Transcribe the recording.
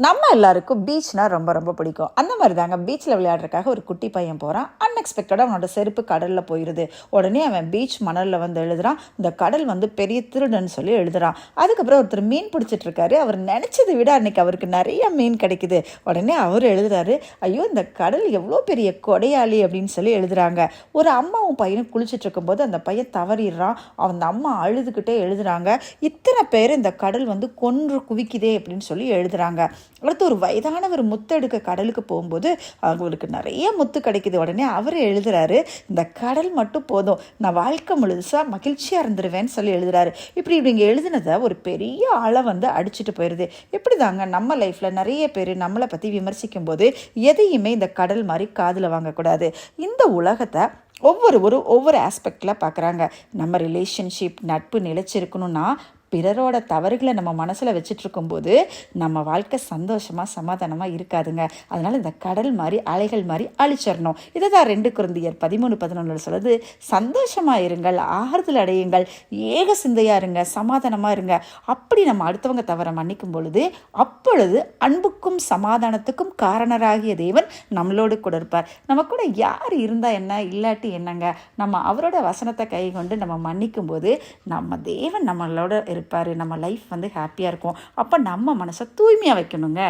நம்ம எல்லாருக்கும் பீச்னா ரொம்ப ரொம்ப பிடிக்கும். அந்த மாதிரி தாங்க பீச்சில் விளையாடுறதுக்காக ஒரு குட்டி பையன் போகிறான். அன்எக்ஸ்பெக்டடாக அவனோட செருப்பு கடலில் போயிடுது. உடனே அவன் பீச் மணலில் வந்து எழுதுறான், இந்த கடல் வந்து பெரிய திருடன்னு சொல்லி எழுதுறான். அதுக்கப்புறம் ஒருத்தர் மீன் பிடிச்சிட்டு இருக்காரு. அவர் நினச்சதை விட அன்னைக்கு அவருக்கு நிறைய மீன் கிடைக்குது. உடனே அவர் எழுதுறாரு, ஐயோ இந்த கடல் எவ்வளோ பெரிய கொடையாளி அப்படின்னு சொல்லி எழுதுறாங்க. ஒரு அம்மாவும் பையனும் குளிச்சுட்டு இருக்கும்போது அந்த பையன் தவறிடுறான். அந்த அம்மா அழுதுகிட்டே எழுதுறாங்க, இத்தனை பேர் இந்த கடல் வந்து கொன்று குவிக்குதே அப்படின்னு சொல்லி எழுதுறாங்க. அடுத்து ஒரு வயதானவர் முத்து எடுக்க கடலுக்கு போகும்போது அவங்களுக்கு நிறைய முத்து கிடைக்குது. உடனே அவர் எழுதுறாரு, இந்த கடல் மட்டும் போதும், நான் வாழ்க்கை முழுசா மகிழ்ச்சியாக இருந்துருவேன்னு சொல்லி எழுதுறாரு. இப்படி எழுதுனதை ஒரு பெரிய ஆளை வந்து அடிச்சுட்டு போயிடுது. இப்படி தாங்க நம்ம லைஃப்பில் நிறைய பேர் நம்மளை பற்றி விமர்சிக்கும் போது எதையுமே இந்த கடல் மாதிரி காதில் வாங்கக்கூடாது. இந்த உலகத்தை ஒவ்வொருவரும் ஒவ்வொரு ஆஸ்பெக்டில் பார்க்குறாங்க. நம்ம ரிலேஷன்ஷிப் நட்பு நிலைச்சிருக்கணும்னா பிறரோட தவறுகளை நம்ம மனசில் வச்சுட்ருக்கும்போது நம்ம வாழ்க்கை சந்தோஷமாக சமாதானமாக இருக்காதுங்க. அதனால் இந்த கடல் மாதிரி அலைகள் மாதிரி அழிச்சிடணும். இதை தான் 2 கொரிந்தியர் 13:11 சொல்லுது, சந்தோஷமாக இருங்கள், ஆறுதல் அடையுங்கள், ஏக சிந்தையாக இருங்க, சமாதானமாக இருங்க. அப்படி நம்ம அடுத்தவங்க தவறை மன்னிக்கும் பொழுது அப்பொழுது அன்புக்கும் சமாதானத்துக்கும் காரணராகிய தேவன் நம்மளோடு கூட இருப்பார். நம்ம கூட யார் இருந்தால் என்ன, இல்லாட்டி என்னங்க, நம்ம அவரோட வசனத்தை கை கொண்டு நம்ம மன்னிக்கும் போது நம்ம தேவன் நம்மளோட இருப்பார். நம்ம லைஃப் வந்து ஹாப்பியாக இருக்கும். அப்போ நம்ம மனசை தூய்மையாக வைக்கணுங்க.